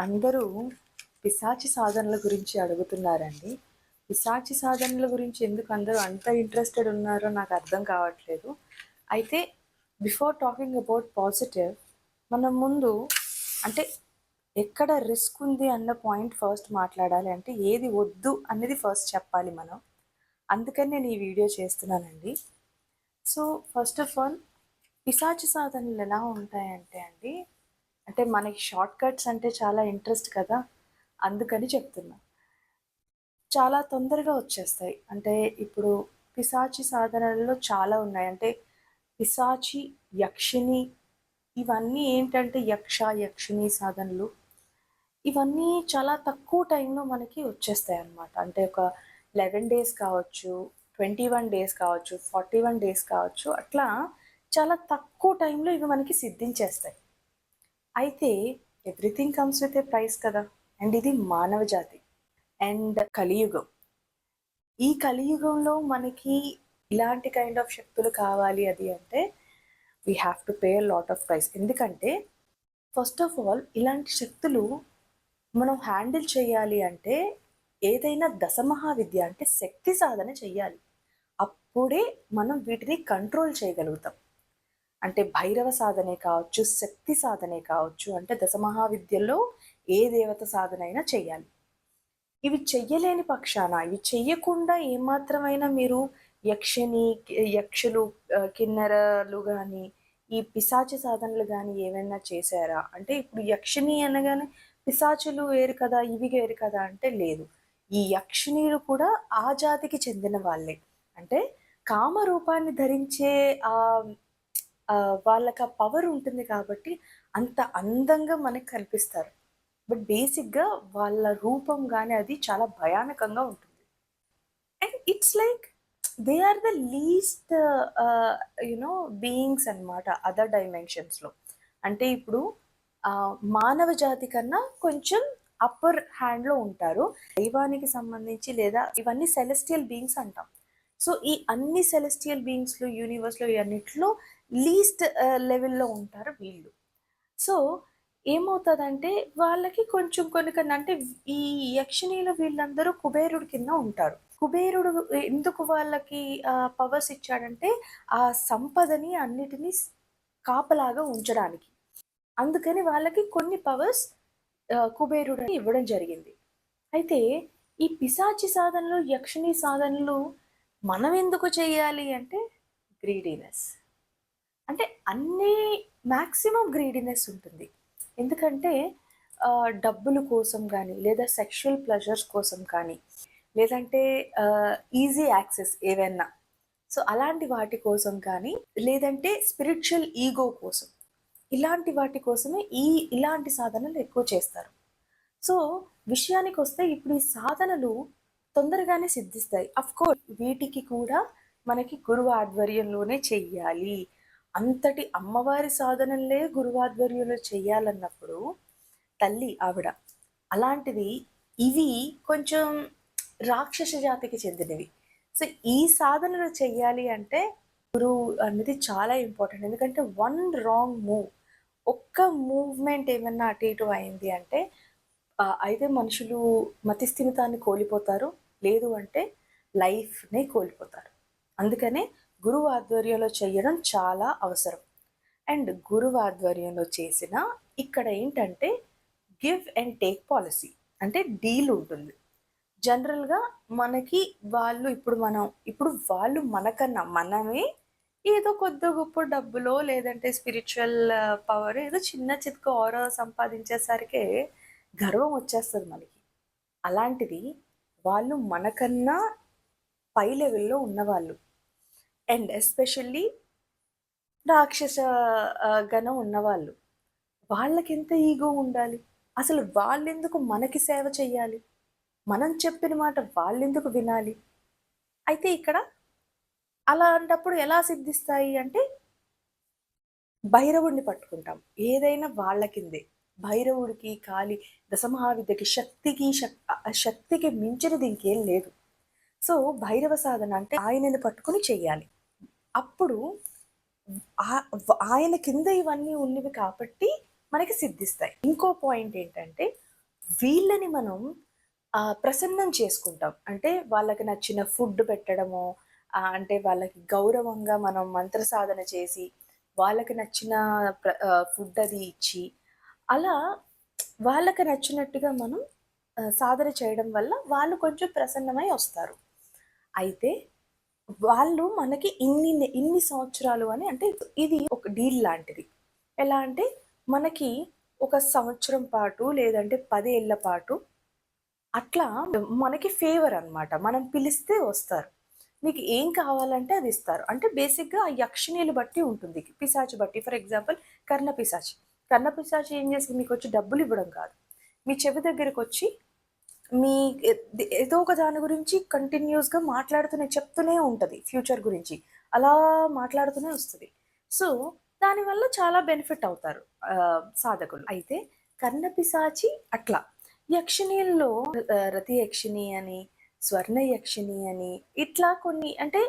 అందరూ పిశాచి సాధనల గురించి అడుగుతున్నారండి. పిశాచి సాధనల గురించి ఎందుకు అందరూ అంత ఇంట్రెస్టెడ్ ఉన్నారో నాకు అర్థం కావట్లేదు. అయితే బిఫోర్ టాకింగ్ అబౌట్ పాజిటివ్, మనం ముందు అంటే ఎక్కడ రిస్క్ ఉంది అన్న పాయింట్ ఫస్ట్ మాట్లాడాలి. అంటే ఏది వద్దు అనేది ఫస్ట్ చెప్పాలి మనం. అందుకని నేను ఈ వీడియో చేస్తున్నానండి. సో ఫస్ట్ ఆఫ్ ఆల్, పిశాచి సాధనలు ఎలా ఉంటాయంటే అండి, అంటే మనకి షార్ట్ కట్స్ అంటే చాలా ఇంట్రెస్ట్ కదా, అందుకని చెప్తున్నా. చాలా తొందరగా వచ్చేస్తాయి. అంటే ఇప్పుడు పిశాచి సాధనల్లో చాలా ఉన్నాయి. అంటే పిశాచి, యక్షిని, ఇవన్నీ ఏంటంటే యక్షిని సాధనలు ఇవన్నీ చాలా తక్కువ టైంలో మనకి వచ్చేస్తాయి అన్నమాట. అంటే ఒక 11 డేస్ కావచ్చు, 21 డేస్ కావచ్చు, 41 డేస్ కావచ్చు, అట్లా చాలా తక్కువ టైంలో ఇవి మనకి సిద్ధించేస్తాయి. అయితే everything comes with a price కదా. అండ్ ఇది మానవ జాతి అండ్ కలియుగం. ఈ కలియుగంలో మనకి ఇలాంటి కైండ్ ఆఫ్ శక్తులు కావాలి అది అంటే we have to pay lot of price. ఎందుకంటే ఫస్ట్ ఆఫ్ ఆల్, ఇలాంటి శక్తులు మనం హ్యాండిల్ చేయాలి అంటే ఏదైనా దశమహావిద్య అంటే శక్తి సాధన చెయ్యాలి. అప్పుడే మనం వీటిని కంట్రోల్ చేయగలుగుతాం. అంటే భైరవ సాధనే కావచ్చు, శక్తి సాధనే కావచ్చు, అంటే దశమహావిద్యల్లో ఏ దేవత సాధన అయినా చెయ్యాలి. ఇవి చెయ్యలేని పక్షాన, ఇవి చెయ్యకుండా ఏమాత్రమైనా మీరు యక్షులు, కిన్నెరలు కానీ, ఈ పిశాచి సాధనలు కానీ ఏమైనా చేశారా అంటే, ఇప్పుడు యక్షిని అనగానే పిశాచులు వేరు కదా, ఇవి వేరు కదా అంటే లేదు. ఈ యక్షిణీలు కూడా ఆ జాతికి చెందిన వాళ్ళే. అంటే కామరూపాన్ని ధరించే వాళ్ళకి ఆ పవర్ ఉంటుంది కాబట్టి అంత అందంగా మనకు కనిపిస్తారు. బట్ బేసిక్‌గా వాళ్ళ రూపం గాని అది చాలా భయానకంగా ఉంటుంది. And it's like they are the least beings అన్నమాట అదర్ డైమెన్షన్స్‌లో. అంటే ఇప్పుడు మానవ జాతి కన్నా కొంచెం అప్పర్ హ్యాండ్‌లో ఉంటారు. దైవానికి సంబంధించి లేదా ఇవన్నీ సెలెస్టియల్ బీయింగ్స్ అంటాం. సో ఈ అన్ని సెలెస్టియల్ బీయింగ్స్‌లో, యూనివర్స్‌లో అన్నిట్లో లీస్ట్ లెవెల్‌లో ఉంటారు వీళ్ళు. సో ఏమవుతదంటే వాళ్ళకి కొంచెం కొన్ని అంటే ఈ యక్షిణీలు వీళ్ళందరూ కుబేరుడి కింద ఉంటారు. కుబేరుడు ఎందుకు వాళ్ళకి పవర్స్ ఇచ్చాడంటే ఆ సంపదని అన్నిటిని కాపలాగా ఉంచడానికి. అందుకని వాళ్ళకి కొన్ని పవర్స్ కుబేరుడు ఇవ్వడం జరిగింది. అయితే ఈ పిశాచి సాధనలు, యక్షిణీ సాధనలు మనం ఎందుకు చేయాలి అంటే గ్రీడీనెస్. అంటే అన్నీ మాక్సిమం గ్రీడీనెస్ ఉంటుంది. ఎందుకంటే డబ్బుల కోసం కానీ, లేదా సెక్షువల్ ప్లెజర్స్ కోసం కానీ, లేదంటే ఈజీ యాక్సెస్ ఏవైనా, సో అలాంటి వాటి కోసం కానీ, లేదంటే స్పిరిచువల్ ఈగో కోసం, ఇలాంటి వాటి కోసమే ఇలాంటి సాధనలు ఎక్కువ చేస్తారు. సో విషయానికొస్తే ఇప్పుడు ఈ సాధనలు తొందరగానే సిద్ధిస్తాయి. అఫ్‌కోర్స్ వీటికి కూడా మనకి గురువు ఆధ్వర్యంలోనే చెయ్యాలి. అంతటి అమ్మవారి సాధనలే గురువాధ్వర్యంలో చెయ్యాలన్నప్పుడు తల్లి ఆవిడ. అలాంటిది ఇవి కొంచెం రాక్షస జాతికి చెందినవి. సో ఈ సాధనలు చెయ్యాలి అంటే గురువు అనేది చాలా ఇంపార్టెంట్. ఎందుకంటే వన్ రాంగ్ మూవ్, ఒక్క మూవ్‌మెంట్ ఏమన్నా అటు ఇటు అయింది అంటే అయితే మనుషులు మతిస్థిమితాన్ని కోల్పోతారు. లేదు అంటే లైఫ్‌నే కోల్పోతారు. అందుకనే గురువు ఆధ్వర్యంలో చేయడం చాలా అవసరం. అండ్ గురువు ఆధ్వర్యంలో చేసిన ఇక్కడ ఏంటంటే గివ్ అండ్ టేక్ పాలసీ, అంటే డీల్ ఉంటుంది. జనరల్‌గా మనకి ఇప్పుడు వాళ్ళు మనకన్నా మనమే ఏదో కొద్దో గొప్పో డబ్బులో లేదంటే స్పిరిచువల్ పవర్ ఏదో చిన్న చితక ఆరా సంపాదించేసరికే గర్వం వచ్చేస్తది మనకి. అలాంటిది వాళ్ళు మనకన్నా పై లెవెల్‌లో ఉన్నవాళ్ళు. అండ్ ఎస్పెషల్లీ రాక్షస గణం ఉన్నవాళ్ళు. వాళ్ళకెంత ఈగో ఉండాలి? అసలు వాళ్ళెందుకు మనకి సేవ చెయ్యాలి? మనం చెప్పిన మాట వాళ్ళెందుకు వినాలి? అయితే ఇక్కడ అలాంటప్పుడు ఎలా సిద్ధిస్తాయి అంటే భైరవుడిని పట్టుకుంటాం. ఏదైనా వాళ్ళ కిందే. భైరవుడికి, కాళి, దశమహావిద్యకి, శక్తికి మించినది ఇంకేం లేదు. సో భైరవ సాధన అంటే ఆయనని పట్టుకొని చెయ్యాలి. అప్పుడు ఆయన కింద ఇవన్నీ ఉన్నవి కాబట్టి మనకి సిద్ధిస్తాయి. ఇంకో పాయింట్ ఏంటంటే వీళ్ళని మనం ప్రసన్నం చేసుకుంటాం. అంటే వాళ్ళకి నచ్చిన ఫుడ్ పెట్టడము, అంటే వాళ్ళకి గౌరవంగా మనం మంత్ర సాధన చేసి, వాళ్ళకి నచ్చిన ఫుడ్ అది ఇచ్చి, అలా వాళ్ళకి నచ్చినట్టుగా మనం సాధన చేయడం వల్ల వాళ్ళు కొంచెం ప్రసన్నమై వస్తారు. అయితే వాళ్ళు మనకి ఇన్ని సంవత్సరాలు అని, అంటే ఇది ఒక డీల్ లాంటిది. ఎలా అంటే మనకి ఒక సంవత్సరం పాటు లేదంటే 10 ఏళ్ల పాటు అట్లా మనకి ఫేవర్ అన్నమాట. మనం పిలిస్తే వస్తారు. మీకు ఏం కావాలంటే అది ఇస్తారు. అంటే బేసిక్‌గా ఆ యక్షిణీలు బట్టి ఉంటుంది. పిశాచి బట్టి. ఫర్ ఎగ్జాంపుల్ కర్ణ పిశాచి. కర్ణ పిశాచి ఏం చేస్తది, మీకొచ్చి డబ్బులు ఇవ్వడం కాదు. మీ చెవి దగ్గరకొచ్చి మీ ఏదో ఒక దాని గురించి కంటిన్యూయస్‌గా చెప్తూనే ఉంటది ఫ్యూచర్ గురించి. అలా మాట్లాడుతూనే వస్తది. సో, దానివల్ల చాలా బెనిఫిట్ అవుతారు సాధకులు. అయితే కర్ణపిశాచి అట్లా. యక్షిణీల్లో రతి యక్షిణి అని, స్వర్ణ యక్షిణి అని ఇట్లా కొన్ని, అంటే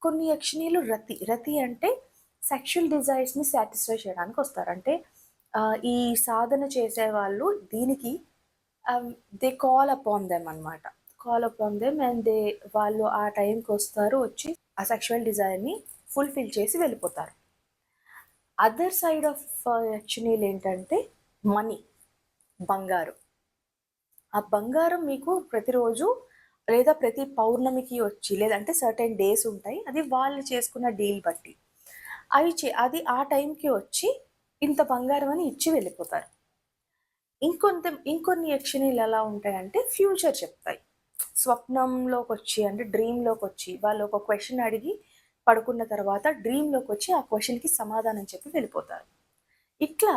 కొన్ని యక్షిణీలు రతి అంటే సెక్షువల్ డిజైర్స్‌ని సాటిస్ఫై చేయడానికొస్తారు. అంటే ఈ సాధన చేసేవాళ్ళు దీనికి దే కాల్ అపాన్ దెమ్ అనమాట. కాల్ అపాన్ దెమ్ అండ్ వాళ్ళు ఆ టైంకొస్తారు, వచ్చి ఆ సెక్షువల్ డిజైర్‌ని ఫుల్‌ఫిల్ చేసి వెళ్ళిపోతారు. అదర్ సైడ్ ఆఫ్ యక్షిణీలేంటంటే మనీ, బంగారం. ఆ బంగారం మీకు ప్రతిరోజు లేదా ప్రతి పౌర్ణమికి వచ్చి, లేదంటే సర్టెన్ డేస్ ఉంటాయి. అది వాళ్ళు చేసుకున్న డీల్ బట్టి. అది ఆ టైంకి వచ్చి ఇంత బంగారం అని ఇచ్చి వెళ్ళిపోతారు. ఇంకొన్ని యక్షిణీలు ఎలా ఉంటాయంటే ఫ్యూచర్ చెప్తాయి. స్వప్నంలోకొచ్చి, అంటే డ్రీమ్‌లోకొచ్చి వాళ్ళు ఒక క్వెషన్ అడిగి పడుకున్న తర్వాత డ్రీమ్‌లోకొచ్చి ఆ క్వెషన్‌కి సమాధానం చెప్పి వెళ్ళిపోతారు. ఇట్లా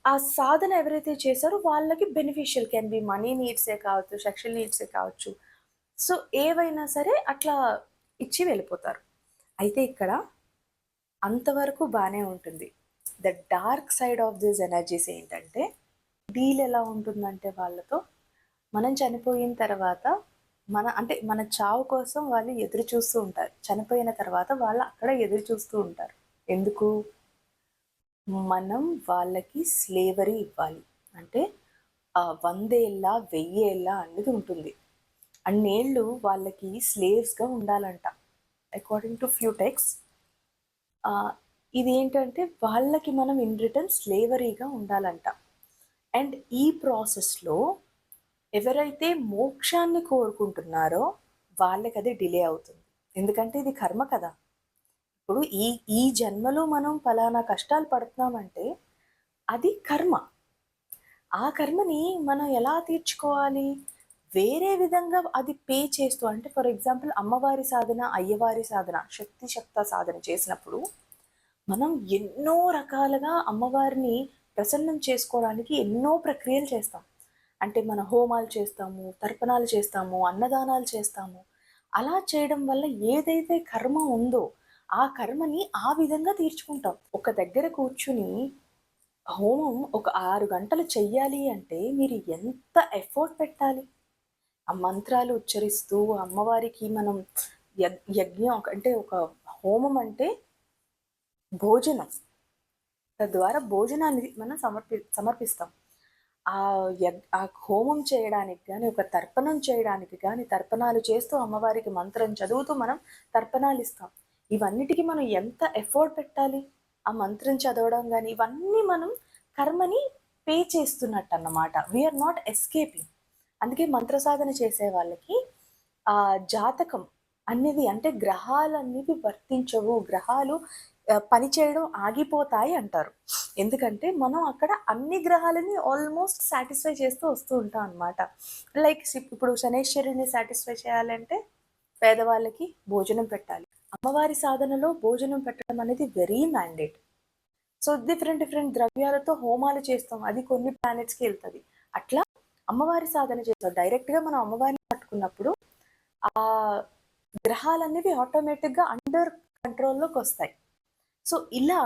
ఆ సాధన ఎవరైతే చేశారో వాళ్ళకి బెనిఫిషియల్, కెన్ బి మనీ నీడ్సే కావచ్చు, సెక్షువల్ నీడ్సే కావచ్చు. సో, ఏవైనా సరే అట్లా ఇచ్చి వెళ్ళిపోతారు. అయితే ఇక్కడ అంతవరకు బానే ఉంటుంది. The dark side of this energies ఏంటంటే, డీల్ ఎలా ఉంటుందంటే వాళ్ళతో, మనం చనిపోయిన తర్వాత అంటే మన చావు కోసం వాళ్ళు ఎదురు చూస్తూ ఉంటారు. చనిపోయిన తర్వాత వాళ్ళు అక్కడ ఎదురు చూస్తూ ఉంటారు. ఎందుకు? మనం వాళ్ళకి స్లేవరీ ఇవ్వాలి. అంటే 100 ఏళ్ళ, 1000 ఏళ్ళ అనేది ఉంటుంది. అన్నేళ్ళు వాళ్ళకి స్లేవ్స్‌గా ఉండాలంట. అకార్డింగ్ టు ఫ్యూ టెక్స్ట్స్ ఇదేంటంటే వాళ్ళకి మనం ఇన్ రిటర్న్ స్లేవరీగా ఉండాలంట. అండ్ ఈ ప్రాసెస్‌లో ఎవరైతే మోక్షాన్ని కోరుకుంటున్నారో వాళ్ళకది డిలే అవుతుంది. ఎందుకంటే ఇది కర్మ కదా! ఇప్పుడు ఈ ఈ జన్మలో మనం పలానా కష్టాలు పడుతున్నామంటే అది కర్మ. ఆ కర్మని మనం ఎలా తీర్చుకోవాలి? వేరే విధంగా అది పే చేస్తూ, అంటే ఫర్ ఎగ్జాంపుల్ అమ్మవారి సాధన, అయ్యవారి సాధన, శక్తి సాధన చేసినప్పుడు మనం ఎన్నో రకాలుగా అమ్మవారిని ప్రసన్నం చేసుకోవడానికి ఎన్నో ప్రక్రియలు చేస్తాం. అంటే మన హోమాలు చేస్తాము, తర్పణాలు చేస్తాము, అన్నదానాలు చేస్తాము. అలా చేయడం వల్ల ఏదైతే కర్మ ఉందో ఆ కర్మని ఆ విధంగా తీర్చుకుంటాం. ఒక దగ్గర కూర్చుని హోమం ఒక 6 గంటలు చెయ్యాలి అంటే మీరు ఎంత ఎఫర్ట్ పెట్టాలి? ఆ మంత్రాలు ఉచ్చరిస్తూ అమ్మవారికి మనం యజ్ఞం, అంటే ఒక హోమం అంటే భోజనం. తద్వారా భోజనాన్ని మనం సమర్పిస్తాం. ఆ హోమం చేయడానికి గాని, ఒక తర్పణం చేయడానికి గాని, తర్పణాలు చేస్తూ అమ్మవారికి మంత్రం చదువుతూ మనం తర్పణాలిస్తాం. ఇవన్నిటికి మనం ఎంత ఎఫర్ట్ పెట్టాలి? ఆ మంత్రం చదవడం గాని, ఇవన్నీ మనం కర్మని పే చేస్తున్నట్టన్నమాట. We are not escaping. అందుకే మంత్ర సాధన చేసే వాళ్ళకి జాతకం అనేది, అంటే గ్రహాలనేవి వర్తించవు. గ్రహాలు పనిచేయడం ఆగిపోతాయి అంటారు. ఎందుకంటే మనం అక్కడ అన్ని గ్రహాలని ఆల్మోస్ట్ సాటిస్ఫై చేస్తూ వస్తూ ఉంటాం అన్నమాట. లైక్ ఇప్పుడు శనైశ్వరుడిని సాటిస్ఫై చేయాలంటే పేదవాళ్ళకి భోజనం పెట్టాలి. అమ్మవారి సాధనలో భోజనం పెట్టడం అనేది వెరీ మ్యాండేట్. సో, డిఫరెంట్ ద్రవ్యాలతో హోమాలు చేస్తాం. అది కొన్ని ప్లానెట్స్‌కి ఎళ్తది. అట్లా అమ్మవారి సాధన చేస్తాం. డైరెక్ట్‌గా మనం అమ్మవారిని పట్టుకున్నప్పుడు ఆ గ్రహాలనేవి ఆటోమేటిక్‌గా అండర్ కంట్రోల్‌లోకొస్తాయి. సో, ఇలా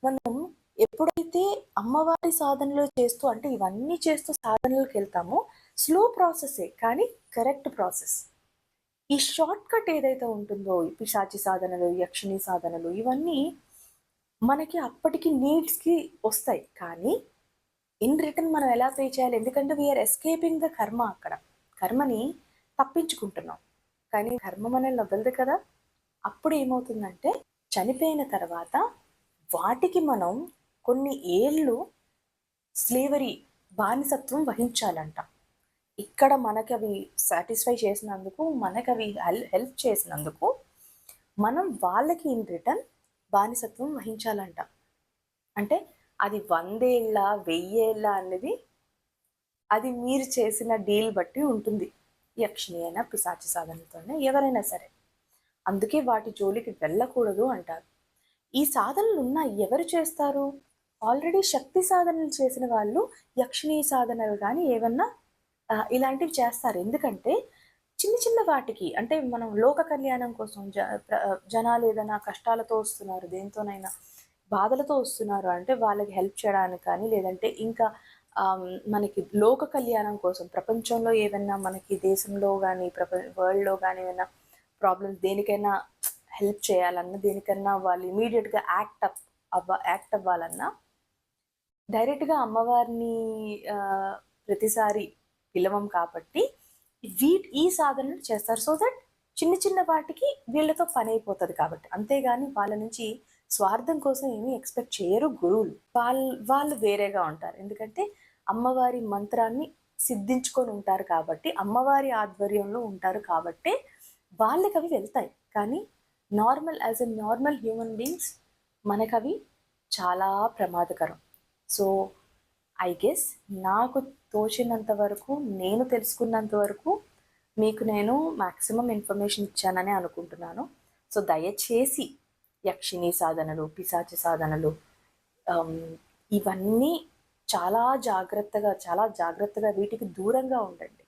మనం ఎప్పుడైతే అమ్మవారి సాధనలు చేస్తూ, అంటే ఇవన్నీ చేస్తూ సాధనలకెళ్తామో, స్లో ప్రాసెసే కానీ కరెక్ట్ ప్రాసెస్. ఈ షార్ట్ కట్ ఏదైతే ఉంటుందో, ఈ పిశాచి సాధనలు, యక్షిణి సాధనలు, ఇవన్నీ మనకి అప్పటికి నీడ్స్‌కి వస్తాయి. కానీ ఇన్ రిటర్న్ మనం ఎలా పే చేయాలి? ఎందుకంటే వీఆర్ ఎస్కేపింగ్ ద కర్మ అక్కడ. కర్మని తప్పించుకుంటున్నాం. కానీ కర్మ మనల్ని వదలదు కదా! అప్పుడు ఏమవుతుందంటే చనిపోయిన తర్వాత వాటికి మనం కొన్ని ఏళ్ళు స్లేవరీ బానిసత్వం వహించాలంట. ఇక్కడ మనకవి సాటిస్ఫై చేసినందుకు, మనకవి హెల్ప్ చేసినందుకు మనం వాళ్ళకి ఇన్ రిటర్న్ బానిసత్వం వహించాలంట. అంటే అది 100 ఏళ్ళ, 1000 ఏళ్ళ అనేది అది మీరు చేసిన డీల్ బట్టి ఉంటుంది. యక్షిణి అయినా, పిశాచ సాధనతోనే ఎవరైనా సరే. అందుకే వాటి జోలికి వెళ్ళకూడదు అంటారు. ఈ సాధనలున్నాయి. ఎవరు చేస్తారు? ఆల్రెడీ శక్తి సాధనలు చేసిన వాళ్ళు యక్షిణీ సాధనలు గానీ ఏవన్నా ఇలాంటివి చేస్తారు. ఎందుకంటే చిన్న చిన్న వాటికి అంటే మనం లోక కళ్యాణం కోసం జనాలు ఏదైనా కష్టాలతో వస్తున్నారు, దేనితోనైనా బాధలతో వస్తున్నారు అంటే వాళ్ళకి హెల్ప్ చేయడానికి కానీ, లేదంటే ఇంకా మనకి లోక కళ్యాణం కోసం ప్రపంచంలో ఏదైనా మనకి దేశంలో గానీ, వరల్డ్‌లో గానీ ఏమైనా ప్రాబ్లమ్స్ దేనికైనా హెల్ప్ చేయాలన్నా, దేనికన్నా వాళ్ళు ఇమ్మీడియట్‌గా యాక్ట్ అవ్వాలన్నా డైరెక్ట్‌గా అమ్మవారిని ప్రతిసారి పిలవం కాబట్టి ఈ సాధనలు చేస్తారు. సో దట్ చిన్న చిన్న వాటికి వీళ్ళతో పని అయిపోతుంది కాబట్టి. అంతేగాని వాళ్ళ నుంచి స్వార్థం కోసం ఏమీ ఎక్స్‌పెక్ట్ చేయరు గురువులు. వాళ్ళు వేరేగా ఉంటారు. ఎందుకంటే అమ్మవారి మంత్రాన్ని సిద్ధించుకొని ఉంటారు కాబట్టి, అమ్మవారి ఆధ్వర్యంలో ఉంటారు కాబట్టే వాళ్ళకవి వెళ్తాయి. కానీ as a normal human beings మనకవి చాలా ప్రమాదకరం. సో ఐ గెస్ నాకు తోచినంత వరకు, నేను తెలుసుకున్నంత వరకు మీకు నేను మాక్సిమం ఇన్ఫర్మేషన్ ఇచ్చానని అనుకుంటున్నాను. సో దయచేసి యక్షిణీ సాధనలు, పిశాచ సాధనలు ఇవన్నీ చాలా జాగ్రత్తగా వీటికి దూరంగా ఉండండి.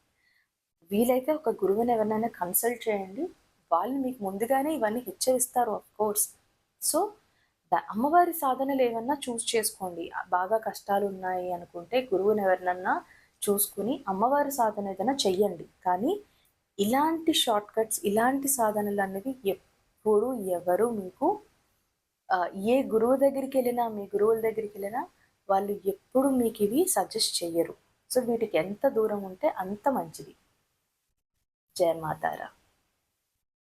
వీలైతే ఒక గురువుని ఎవరినైనా కన్సల్ట్ చేయండి. వాళ్ళు మీకు ముందుగానే ఇవన్నీ హెచ్చరిస్తారు ఆఫ్‌కోర్స్. సో అమ్మవారి సాధనలు ఏమన్నా చేసుకోండి. బాగా కష్టాలు ఉన్నాయి అనుకుంటే గురువుని ఎవరినన్నా చూసుకుని అమ్మవారి సాధన ఏదైనా చెయ్యండి. కానీ ఇలాంటి షార్ట్‌కట్స్, ఇలాంటి సాధనలు అనేవి ఎప్పుడు ఎవరు మీకు ఏ గురువు దగ్గరికెళ్ళినా, మీ గురువుల దగ్గరికెళ్ళినా వాళ్ళు ఎప్పుడు మీకివి సజెస్ట్ చెయ్యరు. సో వీటికి ఎంత దూరం ఉంటే అంత మంచిది. జయ మాతారా!